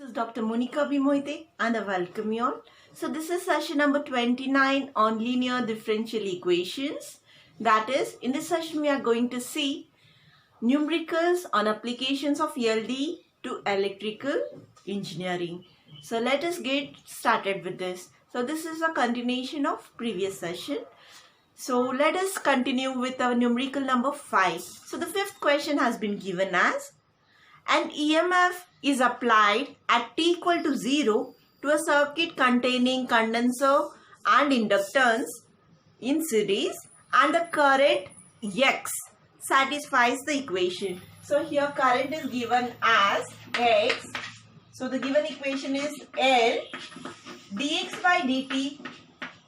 This is Dr. Monica B. Moite and I welcome you all. So this is session number 29 on linear differential equations. That is, in this session we are going to see numericals on applications of LD to electrical engineering. So let us get started with this. So this is a continuation of previous session. So let us continue with our numerical number 5. So the fifth question has been given as an EMF is applied at t equal to 0 to a circuit containing condenser and inductance in series and the current X satisfies the equation. So here current is given as X. So the given equation is L dx by dt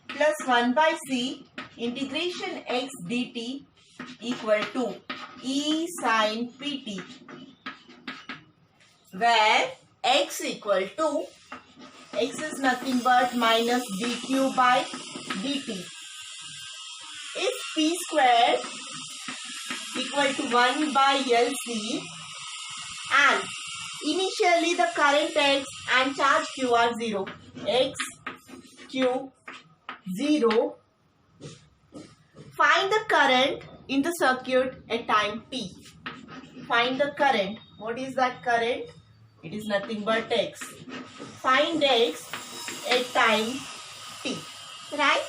plus 1 by C integration x dt equal to E sin pt, where x equal to, x is nothing but minus dq by dt. If p square equal to 1 by LC and initially the current x and charge q are 0, x, q, 0, find the current in the circuit at time t. Find the current. What is that current? It is nothing but x. Find x at time t. Right?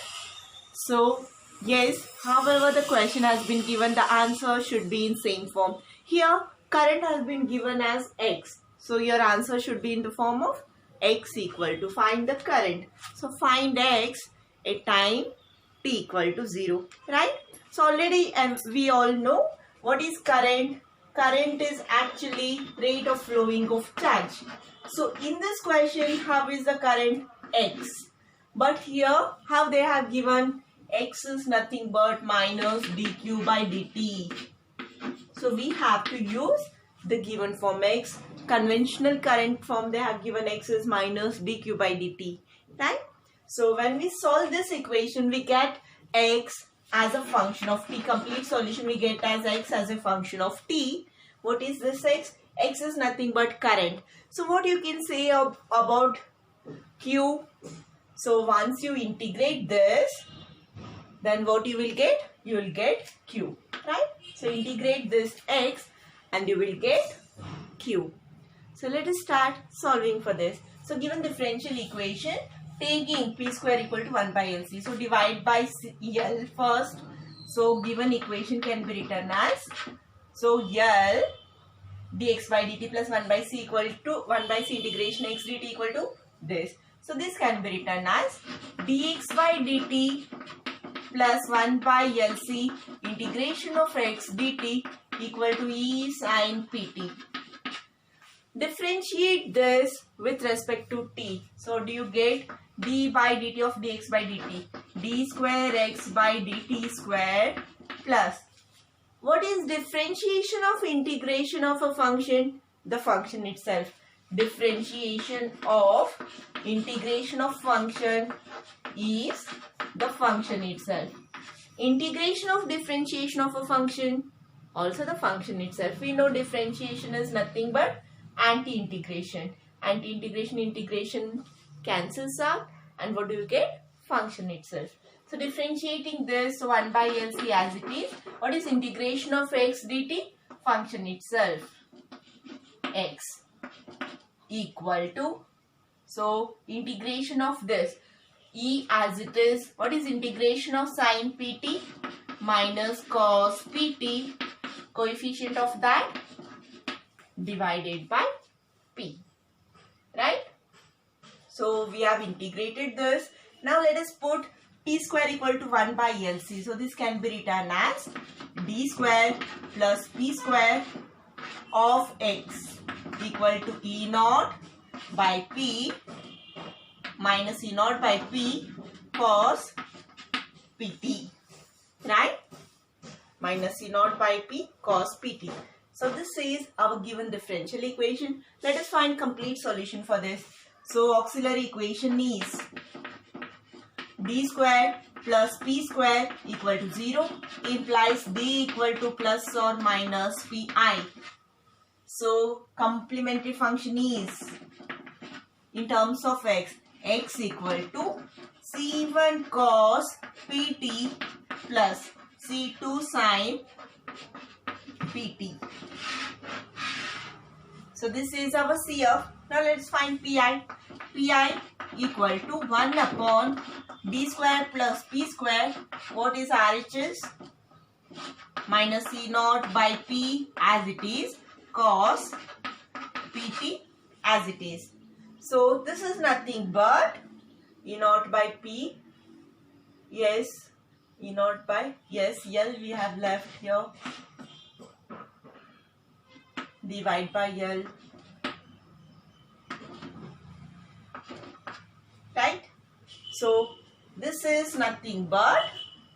So, yes, however the question has been given, the answer should be in same form. Here, current has been given as x. So, your answer should be in the form of x equal to, find the current. So, find x at time t equal to 0. Right? So, already we all know what is current. Current is actually rate of flowing of charge. So in this question, how is the current? X. But here, how they have given? X is nothing but minus dq by dt. So we have to use the given form x. Conventional current form they have given x is minus dq by dt. Right? So when we solve this equation, we get x as a function of t. Complete solution we get as x as a function of t. What is this x? X is nothing but current. So what you can say about q? So once you integrate this, then what you will get? You will get q. Right? So integrate this x and you will get q. So let us start solving for this. So given differential equation, taking p square equal to 1 by LC. So divide by L first. So given equation can be written as, so L dx by dt plus 1 by C equal to 1 by C integration x dt equal to this. So this can be written as dx by dt plus 1 by LC integration of x dt equal to E sin pt. Differentiate this with respect to t. So do you get d by dt of dx by dt, d square x by dt square plus, what is differentiation of integration of a function? The function itself. Differentiation of integration of function is the function itself. Integration of differentiation of a function, also the function itself. We know differentiation is nothing but anti-integration. Anti-integration, integration cancels out, and what do you get? Function itself. So differentiating this 1 by LC as it is, what is integration of x dt? Function itself, x equal to, so integration of this E as it is, what is integration of sin pt minus cos pt, coefficient of that divided by p. Right? So we have integrated this. Now let us put p square equal to 1 by LC. So this can be written as d square plus p square of x equal to E naught by p minus E naught by p cos pt. Right? Minus E naught by p cos pt. So this is our given differential equation. Let us find complete solution for this. So auxiliary equation is d square plus p square equal to 0 implies d equal to plus or minus pi. So complementary function is in terms of x. X equal to C1 cos Pt plus C2 sin Pt. So this is our CF. Now let's find Pi. Pi equal to 1 upon d square plus p square. What is RHS? Minus C naught by P as it is, cos Pt as it is. So this is nothing but E naught by P. Yes, E naught by, yes, L we have left here. Divide by L. Right? So this is nothing but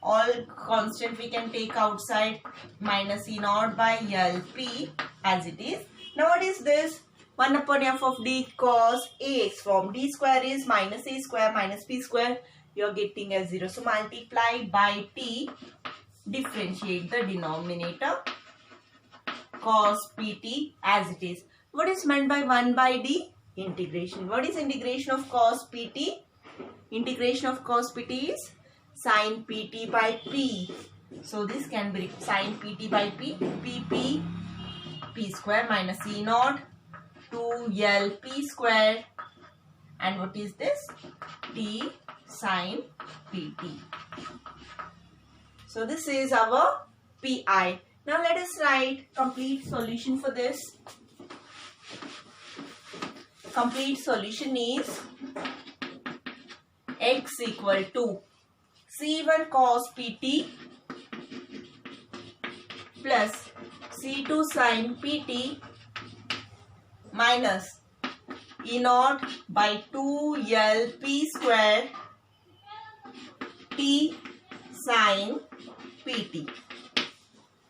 all constant we can take outside, minus E naught by LP as it is. Now what is this? 1 upon f of d cos ax form. D square is minus a square minus p square. You are getting as 0. So multiply by t. Differentiate the denominator. Cos pt as it is. What is meant by 1 by d? Integration. What is integration of cos pt? Integration of cos pt is sin pt by p. So this can be sin pt by p. Pp p square minus e naught 2l p square. And what is this? T sin pt. So this is our pi. Now let us write complete solution for this. Complete solution is x equal to C1 cos Pt plus C2 sin Pt minus E naught by 2L P square T sin Pt.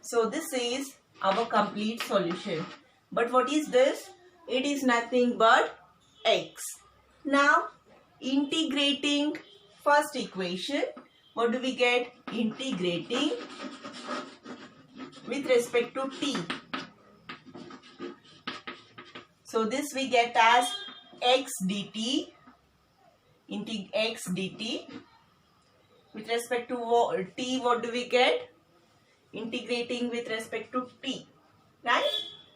So this is our complete solution. But what is this? It is nothing but x. Now integrating first equation, what do we get? Integrating with respect to t. So this we get as x dt, x dt. With respect to t, what do we get? Integrating with respect to t, right?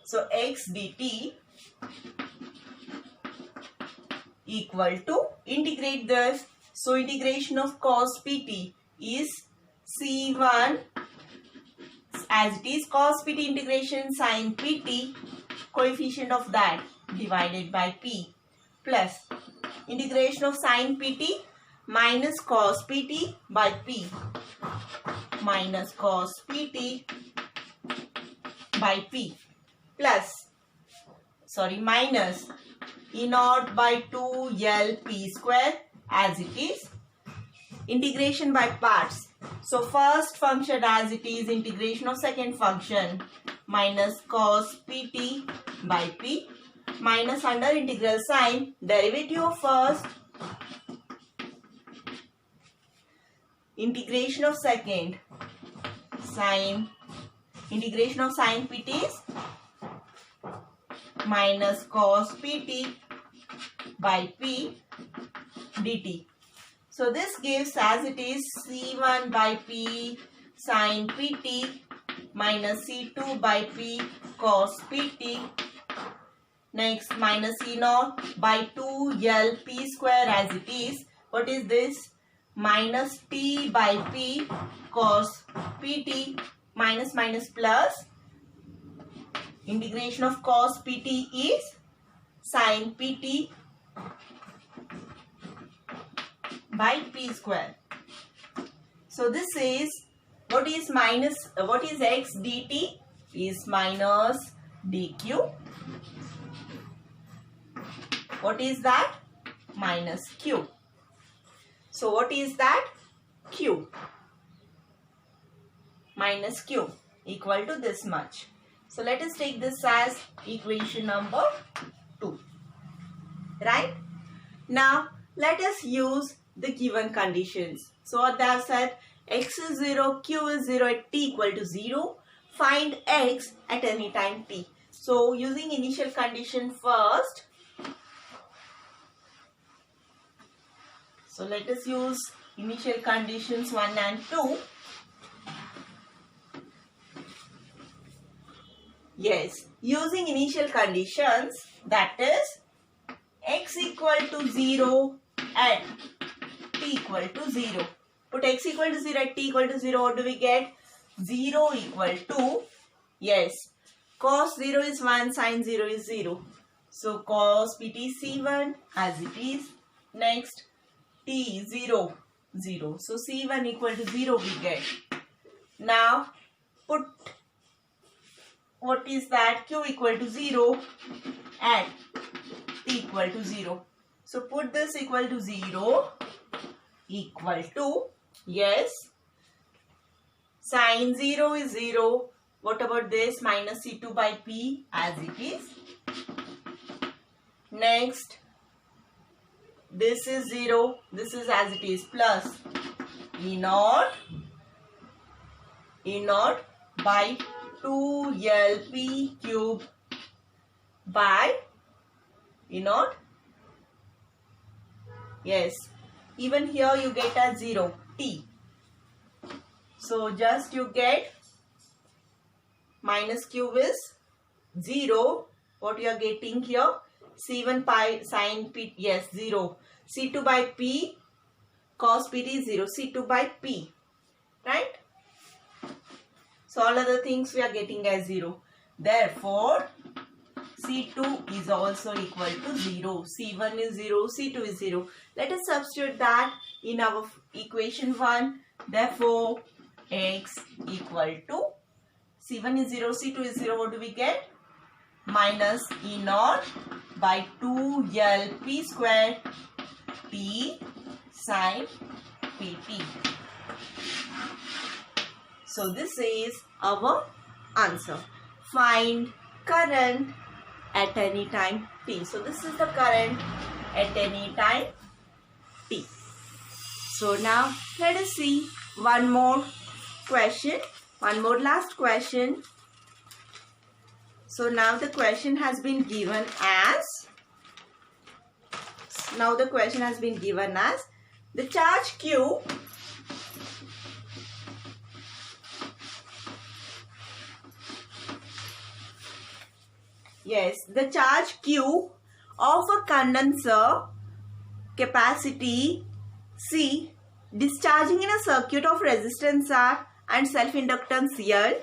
So x dt equal to, integrate this. So integration of cos pt is C1 as it is, cos pt integration sin pt, coefficient of that divided by p, plus integration of sin pt minus cos pt by p, minus cos pt by p, plus, minus E naught by 2L P square as it is. Integration by parts. So first function as it is, integration of second function, minus cos pt by p, minus under integral sign, derivative of first, integration of second, sin, integration of sin pt is minus cos pt by p dt. So this gives as it is C1 by p sin pt minus C2 by p cos pt. Next minus E naught by 2L P square as it is. What is this? Minus t by p cos pt, minus minus plus. Integration of cos pt is sin pt by p square. So this is, what is x dt is minus dq. What is that? Minus q. So what is that? Q. Minus q equal to this much. So let us take this as equation number 2. Right? Now let us use the given conditions. So what they have said, x is 0, q is 0 at t equal to 0. Find x at any time t. So using initial condition first, So let us use initial conditions 1 and 2. Yes, using initial conditions, that is x equal to 0 at t equal to 0. Put x equal to 0 at t equal to 0. What do we get? 0 equal to, yes, cos 0 is 1, sin 0 is 0. So cos pt is c1 as it is. Next, t 0, 0. So c1 equal to 0 we get. Now put, what is that? Q equal to 0 and t equal to 0. So put this equal to 0 equal to, yes, sin 0 is 0. What about this? Minus C2 by P as it is. Next, this is 0. This is as it is, plus E naught by 2LP cube by E naught. Yes, even here you get a 0, t. So just you get minus cube is 0. What you are getting here? C1 pi sin p, yes, 0. C2 by p cos pt is 0. C2 by p, right? So all other things we are getting as 0. Therefore, C2 is also equal to 0. C1 is 0. C2 is 0. Let us substitute that in our equation 1. Therefore, x equal to C1 is 0. C2 is 0. What do we get? Minus E naught by 2LP square P sin PT. So this is our answer. Find current at any time t. So this is the current at any time t. So now let us see one more question, one more last question. So now the question has been given as, the charge Q the charge Q of a condenser capacity C discharging in a circuit of resistance R and self-inductance L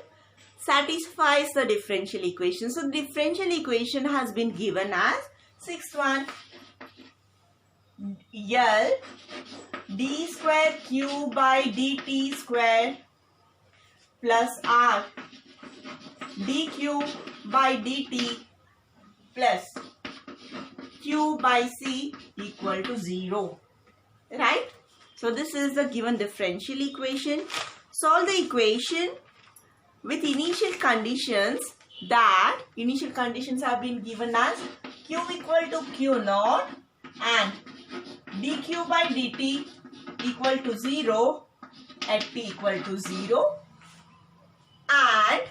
satisfies the differential equation. So the differential equation has been given as sixth one, L d square Q by dt square plus R dQ by dt plus Q by C equal to 0. Right? So this is the given differential equation. Solve the equation with initial conditions, that initial conditions have been given as Q equal to Q naught and dQ by dt equal to 0 at t equal to 0 and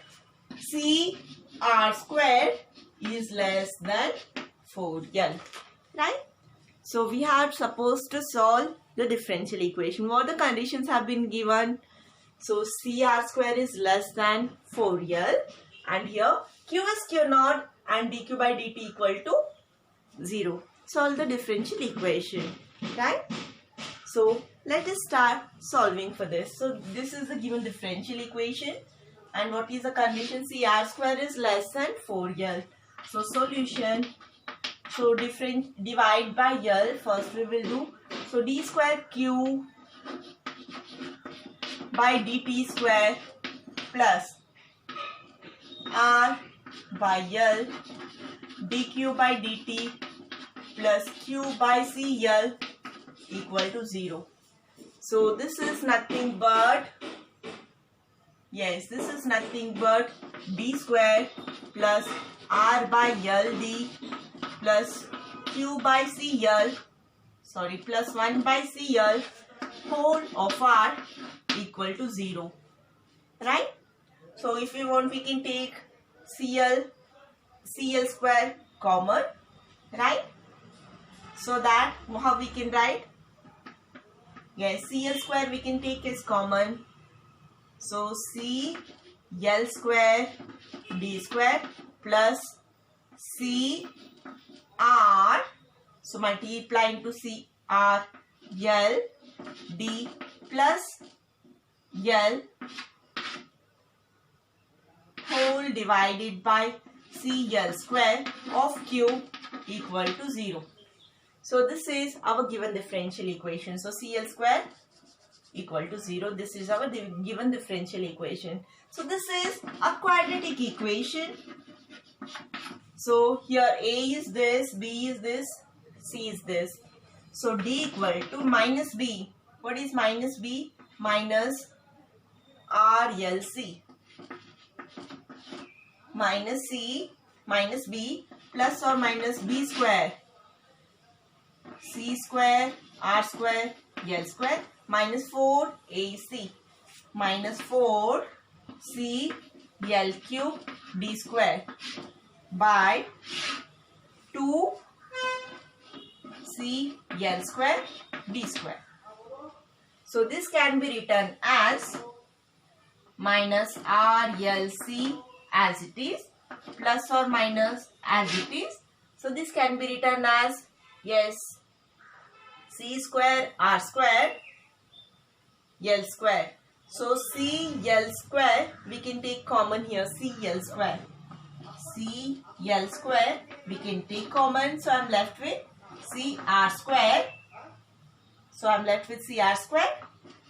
C R squared is less than 4L. Right? So we are supposed to solve the differential equation. What the conditions have been given? So CR square is less than 4L and here Q is Q naught and dQ by dt equal to 0. Solve the differential equation. Right? So let us start solving for this. So this is the given differential equation and what is the condition? CR square is less than 4L. So solution. So divide by L. First we will do. So d square Q by dt square plus R by L dQ by dt plus Q by CL equal to 0. So this is nothing but, yes, this is nothing but d square plus R by LD plus Q by CL, sorry, plus 1 by CL whole of R equal to 0. Right? So if you want, we can take CL square common. Right? So that how we can write? Yes, CL square we can take as common. So CL square D square plus CR. So multiply into CR L D plus L whole divided by CL square of Q equal to 0. So this is our given differential equation. So CL square equal to 0. This is our given differential equation. So this is a quadratic equation. So here A is this, B is this, C is this. So D equal to minus B. What is minus B? Minus RLC. Minus C minus B plus or minus B square. C square, R square, L square minus 4 AC minus 4 C L cube D square by 2 C L square D square. So this can be written as minus RLC as it is plus or minus as it is. So this can be written as, yes, C square R square L square. So CL square we can take common here, CL square. CL square we can take common. So I am left with CR square. So I am left with CR square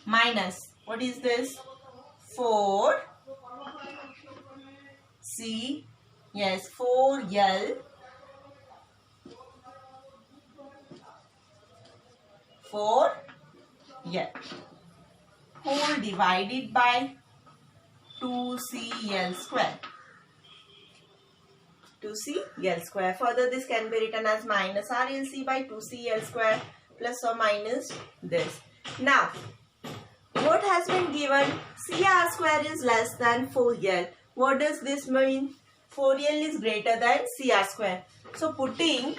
minus, what is this? 4 C, yes, 4L 4L whole divided by 2CL square. 2CL square. Further this can be written as minus RLC by 2CL square plus or minus this. Now what has been given? CR square is less than 4L. What does this mean? 4L is greater than CR square. So putting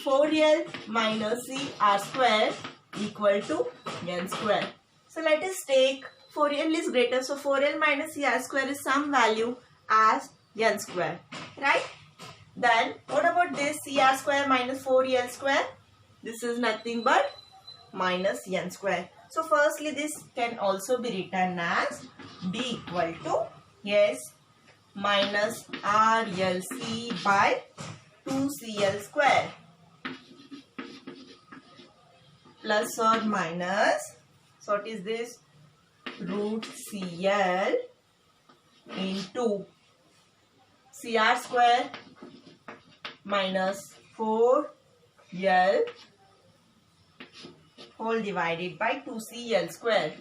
4L minus CR square equal to N square. So let us take 4L is greater. So 4L minus CR square is some value as N square. Right? Then what about this CR square minus 4L square? This is nothing but minus N square. So firstly this can also be written as D equal to, yes, minus RLC by 2CL square plus or minus, so what is this? Root CL into CR square minus 4L whole divided by 2CL square.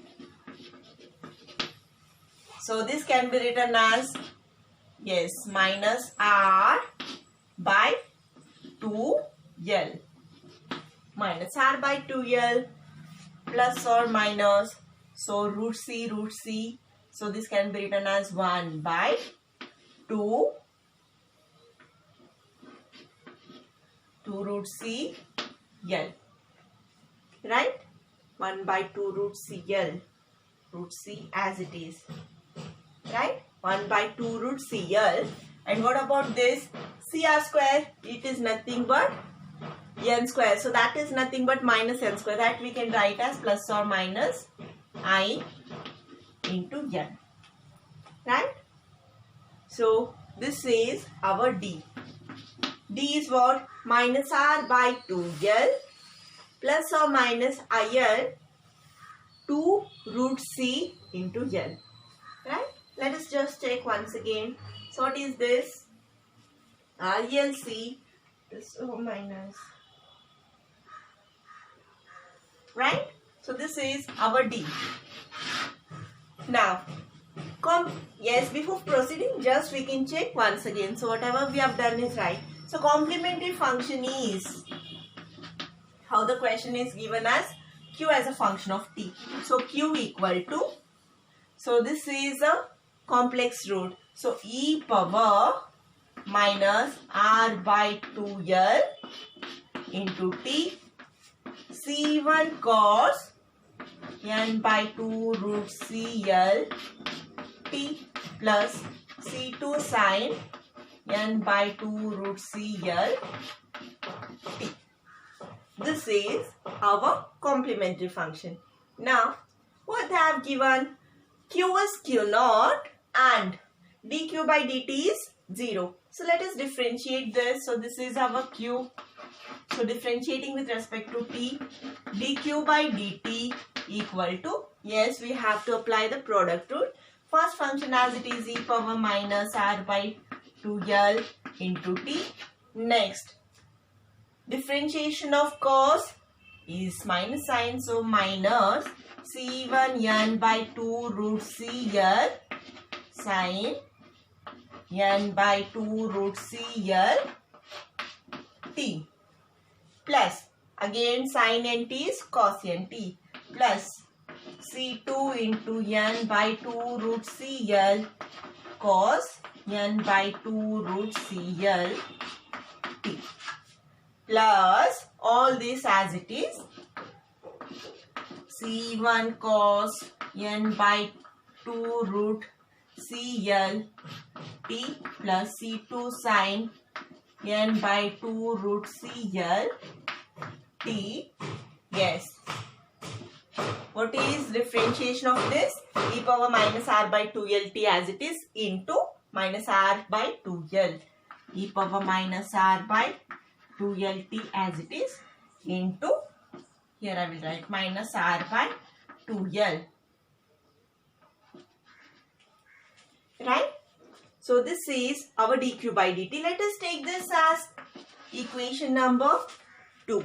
So this can be written as, yes, minus R by 2L. Minus R by 2L plus or minus, so root C. So this can be written as 1 by 2 root CL. Right? 1 by 2 root CL. Root C as it is. Right? 1 by 2 root CL. And what about this? CR square? It is nothing but N square. So that is nothing but minus N square. That we can write as plus or minus I into N. Right? So this is our D. D is what? Minus R by 2L plus or minus IL 2 root C into L. Right? Let us just check once again. So what is this? RLC plus or minus. Right? So this is our D. Now, yes, before proceeding, just we can check once again. So whatever we have done is right. So complementary function is, how the question is given as Q as a function of T. So Q equal to, so this is a complex root. So e power minus R by 2L into T C1 cos n by 2 root CL T plus C2 sin n by 2 root CL T. This is our complementary function. Now, what they have given? Q is Q naught and dq by dt is 0. So, let us differentiate this. So, this is our Q. So, differentiating with respect to t, dq by dt equal to, yes, we have to apply the product rule. First function as it is e power minus r by 2l into t. Next, differentiation of cos is minus sign. So, minus c1 n by 2 root cl sin n by 2 root cl t plus again sin nt is cos nt plus c2 into n by 2 root cl cos n by 2 root cl t plus all this as it is c1 cos n by 2 root cl t plus c2 sin n by 2 root cl t. Yes. What is differentiation of this? E power minus r by 2l t as it is into minus r by 2l. E power minus r by 2l t as it is into, here I will write minus r by 2l. Right? So, this is our dq by dt. Let us take this as equation number 2.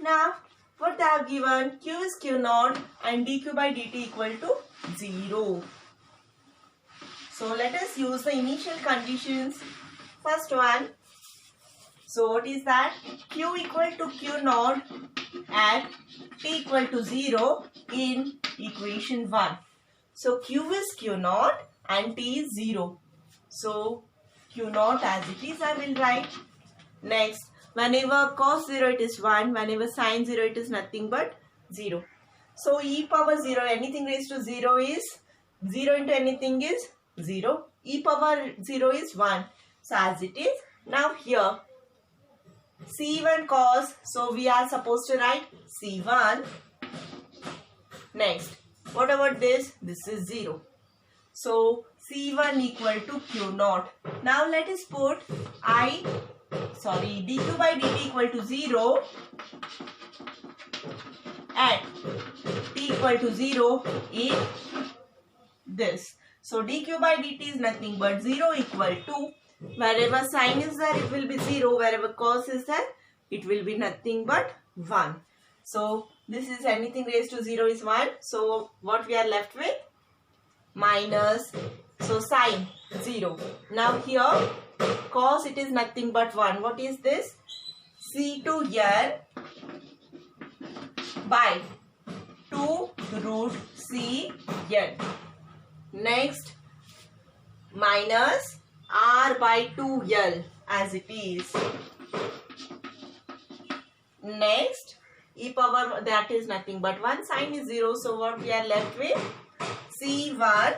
Now, what they have given? Q is Q naught and dq by dt equal to 0. So, let us use the initial conditions. First one. So, what is that? Q equal to Q naught at t equal to 0 in equation 1. So, Q is Q naught and t is 0. So, Q naught as it is I will write. Next, whenever cos 0 it is 1, whenever sin 0 it is nothing but 0. So, e power 0, anything raised to 0 is 0 into anything is 0. E power 0 is 1. So, as it is. Now, here C1 cos, so we are supposed to write C1. Next, what about this? This is 0. So, C1 equal to Q naught. Now, let us put dq by dt equal to 0 at t equal to 0 in this. So, dq by dt is nothing but 0 equal to, wherever sin is there it will be 0, wherever cos is there it will be nothing but 1. So, this is anything raised to 0 is 1. So, what we are left with? Minus, so sin 0. Now, here cos it is nothing but 1. What is this? C2n by 2 root Cn. Next, minus r by 2l as it is. Next, e power that is nothing but 1. Sin is 0. So, what we are left with? C1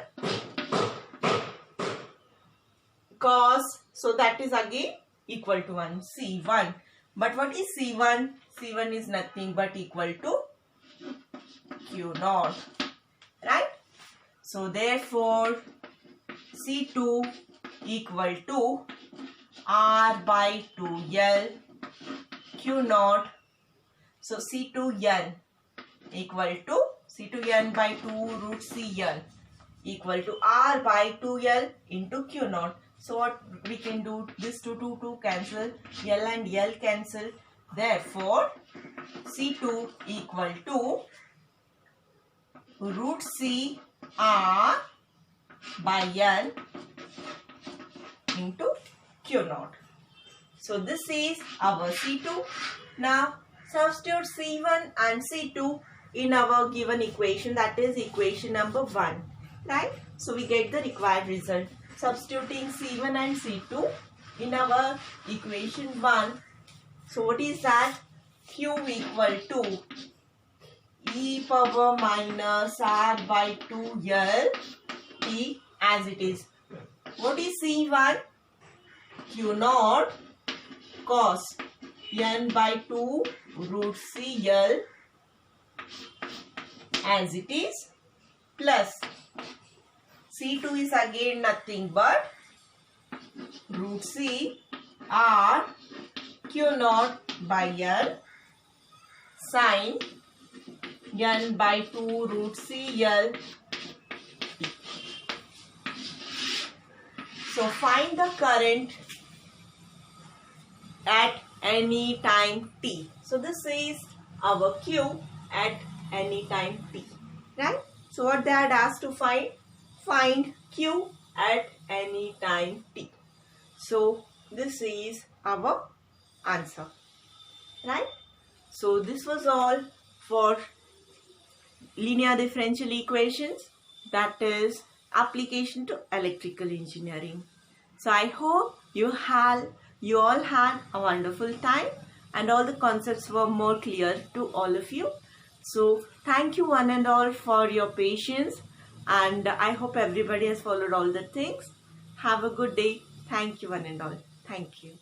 cos, so that is again equal to 1, C1. But what is C1? C1 is nothing but equal to Q naught, right? So, therefore, C2 equal to R by 2L Q naught. So, C2N equal to C2N by 2 root CL equal to R by 2L into Q naught. So, what we can do? This 2 cancel, L and L cancel. Therefore, C2 equal to root C R by L into Q naught. So, this is our C2. Now, substitute C1 and C2 in our given equation, that is equation number 1. Right? So, we get the required result. Substituting C1 and C2 in our equation 1. So, what is that? Q equal to e power minus r by 2 L T as it is. What is C1? Q naught cos n by 2 root C L as it is, plus C2 is again nothing but root C R Q naught by L sin n by 2 root C L. So find the current at any time t. So this is our Q at any time t, right? So what they had asked to find? Find Q at any time t. So this is our answer, right? So this was all for linear differential equations, that is application to electrical engineering. So I hope you all had a wonderful time and all the concepts were more clear to all of you. So thank you one and all for your patience, and I hope everybody has followed all the things. Have a good day. Thank you one and all. Thank you.